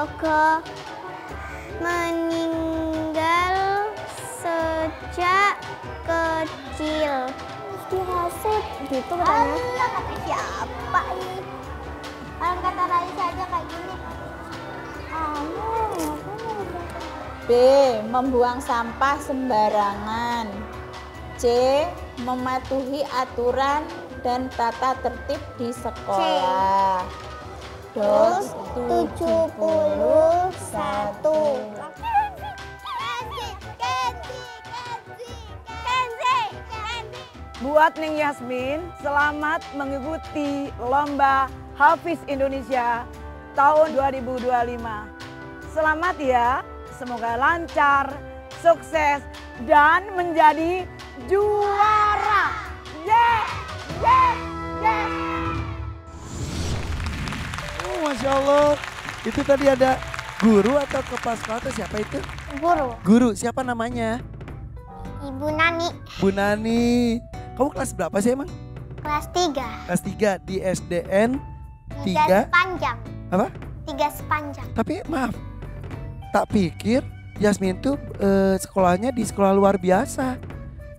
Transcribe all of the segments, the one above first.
Semoga meninggal sejak kecil. Dihasut gitu katanya. Allah, kata siapa ini? Orang kata Raisa aja kayak gini. B. Membuang sampah sembarangan. C. Mematuhi aturan dan tata tertib di sekolah. Dos 71. Buat Ning Yasmin, selamat mengikuti Lomba Hafiz Indonesia tahun 2025. Selamat ya, semoga lancar, sukses, dan menjadi juara. Yes, yes, yes. Oh, Masya Allah. Itu tadi ada guru atau kepala sekolah atau siapa itu? Guru. Guru, siapa namanya? Ibu Nani. Bu Nani. Kamu kelas berapa sih emang? Kelas 3. Kelas 3 di SDN 3 3. sepanjang. Apa? 3 sepanjang. Tapi maaf, tak pikir Yasmin tuh sekolahnya di sekolah luar biasa.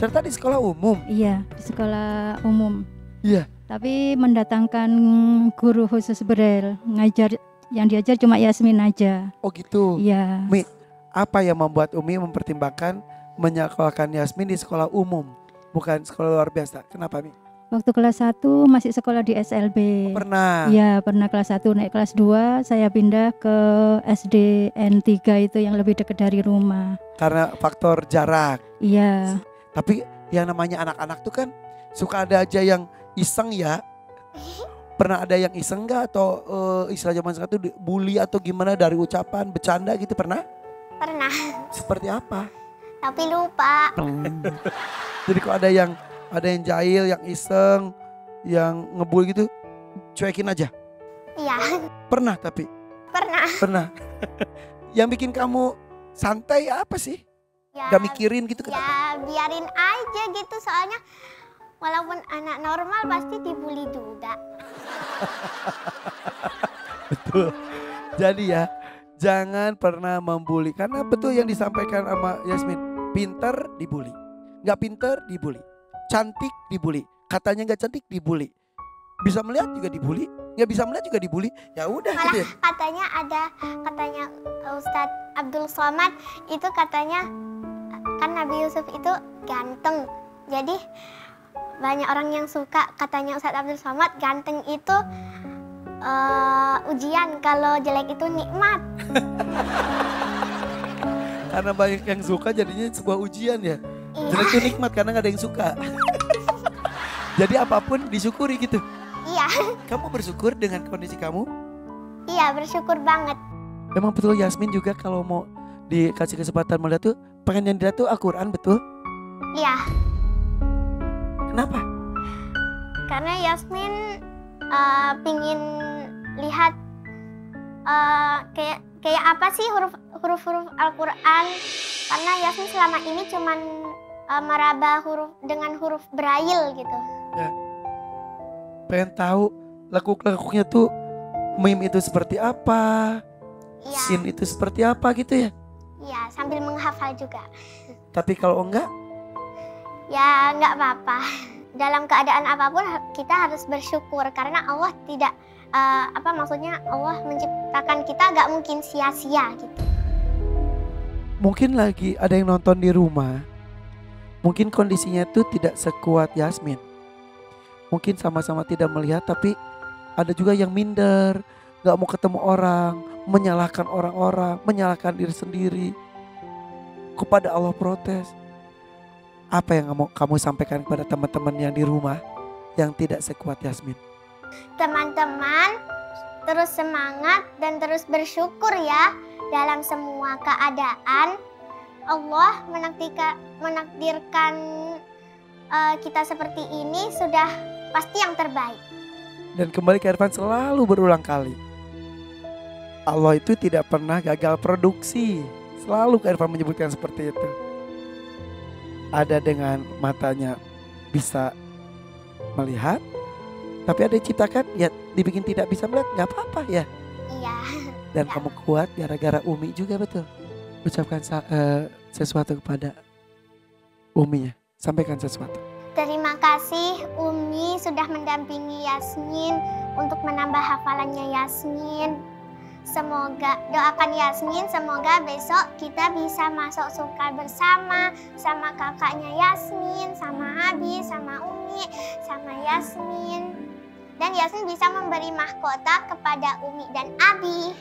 Ternyata di sekolah umum. Iya, di sekolah umum. Iya. Tapi mendatangkan guru khusus Braille, ngajar yang diajar cuma Yasmin aja. Oh gitu. Iya. Mi, apa yang membuat Umi mempertimbangkan menyekolahkan Yasmin di sekolah umum, bukan sekolah luar biasa? Kenapa, Mi? Waktu kelas 1 masih sekolah di SLB. Pernah? Iya, pernah kelas 1, naik kelas 2 saya pindah ke SDN 3 itu yang lebih dekat dari rumah. Karena faktor jarak. Iya. Tapi yang namanya anak-anak tuh kan suka ada aja yang iseng ya. Pernah ada yang iseng gak atau istilah zaman sekarang tuh bully atau gimana dari ucapan, bercanda gitu pernah? Pernah. Seperti apa? Tapi lupa. Jadi kok ada yang jahil, yang iseng, yang ngebully gitu, cuekin aja? Iya. Pernah tapi? Pernah. Pernah. Yang bikin kamu santai apa sih? Ya, Gak mikirin gitu kenapa? ya biarin aja gitu, soalnya walaupun anak normal pasti dibully juga. Betul. Jadi ya, jangan pernah membuli. Karena betul yang disampaikan sama Yasmin. Pinter dibully, gak pinter dibully, cantik dibully, katanya gak cantik dibully, bisa melihat juga dibully, gak bisa melihat juga dibully. Ya udah gitu ya. Katanya Ustadz Abdul Somad itu katanya kan Nabi Yusuf itu ganteng. Jadi banyak orang yang suka, katanya Ustadz Abdul Somad ganteng itu ujian, kalau jelek itu nikmat. Karena banyak yang suka jadinya sebuah ujian ya. Iya. Jelek itu nikmat karena gak ada yang suka. Jadi apapun disyukuri gitu. Iya. Kamu bersyukur dengan kondisi kamu? Iya, bersyukur banget. Emang betul Yasmin juga kalau mau dikasih kesempatan melihat tuh pengen yang dilihat tuh Al-Quran, betul? Iya. Kenapa? Karena Yasmin pingin lihat kayak apa sih huruf-huruf Al-Quran. Karena Yasmin selama ini cuman meraba huruf dengan huruf Braille gitu. Ya. Pengen tahu lekuk-lekuknya tuh mim itu seperti apa, Iya. sin itu seperti apa gitu ya. Iya, sambil menghafal juga. Tapi kalau enggak, Ya nggak apa-apa. Dalam keadaan apapun kita harus bersyukur karena Allah tidak maksudnya Allah menciptakan kita nggak mungkin sia-sia gitu. mungkin lagi ada yang nonton di rumah. Mungkin kondisinya tuh tidak sekuat Yasmin. Mungkin sama-sama tidak melihat, tapi ada juga yang minder, gak mau ketemu orang, menyalahkan orang-orang, menyalahkan diri sendiri. Kepada Allah protes. Apa yang kamu sampaikan kepada teman-teman yang di rumah yang tidak sekuat Yasmin? Teman-teman terus semangat dan terus bersyukur ya dalam semua keadaan. Allah menakdirkan kita seperti ini sudah pasti yang terbaik. Dan kembali ke Irfan selalu berulang kali. Allah itu tidak pernah gagal produksi. Selalu ke Irfan menyebutkan seperti itu. Ada dengan matanya bisa melihat, tapi ada yang diciptakan ya dibikin tidak bisa melihat, nggak apa-apa ya. Iya. Dan kamu kuat gara-gara Umi juga, betul. Ucapkan sesuatu kepada Uminya. Sampaikan sesuatu. Terima kasih Umi sudah mendampingi Yasmin untuk menambah hafalannya Yasmin. Semoga doakan Yasmin, semoga besok kita bisa masuk surga bersama sama kakaknya Yasmin, sama Abi, sama Umi, sama Yasmin. Dan Yasmin bisa memberi mahkota kepada Umi dan Abi.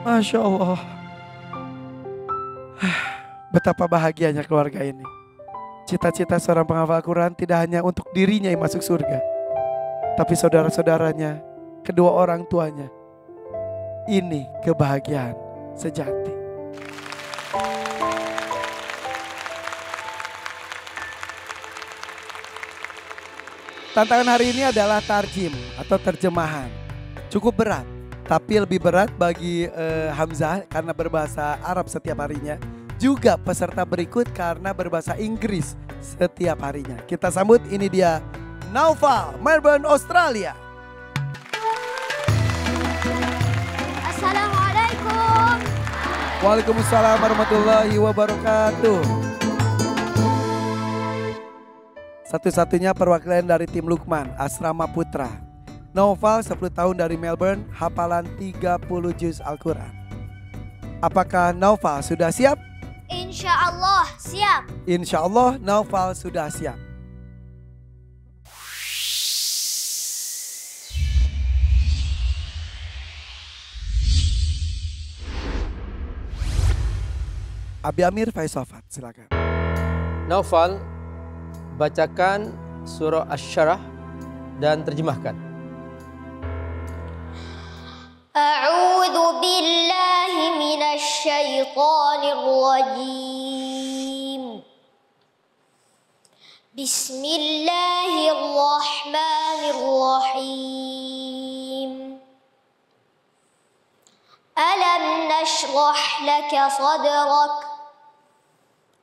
Masya Allah. Betapa bahagianya keluarga ini. Cita-cita seorang penghafal Al-Quran tidak hanya untuk dirinya yang masuk surga, tapi saudara-saudaranya, kedua orang tuanya. Ini kebahagiaan sejati. Tantangan hari ini adalah tarjim atau terjemahan. Cukup berat, tapi lebih berat bagi Hamzah karena berbahasa Arab setiap harinya. Juga peserta berikut karena berbahasa Inggris setiap harinya. Kita sambut, ini dia Naufal, Melbourne, Australia. Assalamualaikum. Waalaikumsalam warahmatullahi wabarakatuh. Satu-satunya perwakilan dari tim Lukman, Asrama Putra. Naufal 10 tahun dari Melbourne, hafalan 30 juz Al-Quran. Apakah Naufal sudah siap? Insya Allah siap. Insya Allah Naufal sudah siap. Abi Amir Faisofat, silakan. Naufal, bacakan surah Asy-Syarah dan terjemahkan. A'udzu billahi minasy syaithanir rajim. Bismillahirrahmanirrahim. Alam nashrah laka sadrak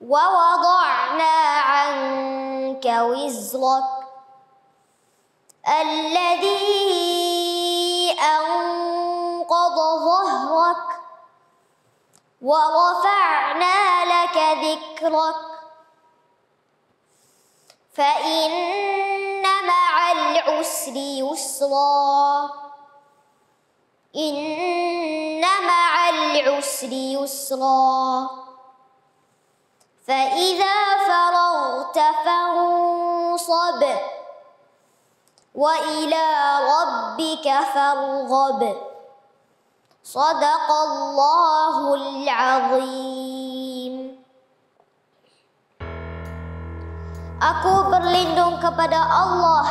wa wada'na 'anka wizrak alladhi أنقض ظهرك ورفعنا لك ذكرك فإن مع العسر يسرا إن مع العسر يسرا فإذا فرغت فانصب وإلى ربك فارغب صدق الله العظيم. Aku berlindung kepada Allah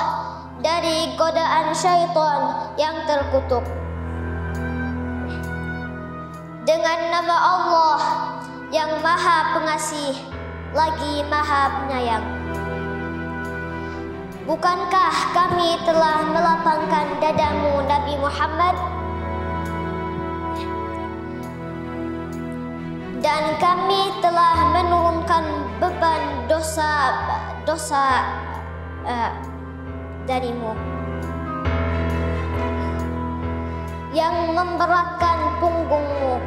dari godaan syaitan yang terkutuk. Dengan nama Allah yang Maha Pengasih lagi Maha Penyayang. Bukankah kami telah melapangkan dadamu Nabi Muhammad? Dan kami telah menurunkan beban dosa darimu yang memberatkan punggungmu.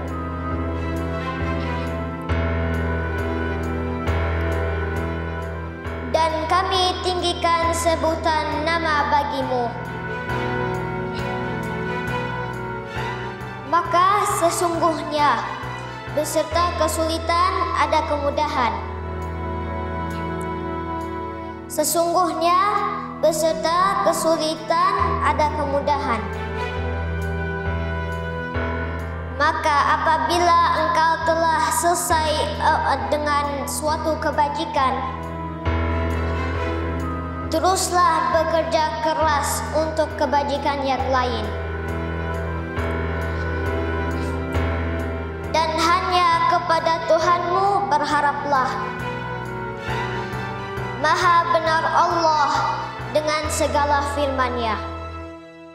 Dan kami tinggikan sebutan nama bagimu. Maka sesungguhnya beserta kesulitan ada kemudahan. Sesungguhnya beserta kesulitan ada kemudahan. Maka apabila engkau telah selesai dengan suatu kebajikan, teruslah bekerja keras untuk kebajikan yang lain. Dan hanya kepada Tuhanmu berharaplah. Maha benar Allah dengan segala firman-Nya.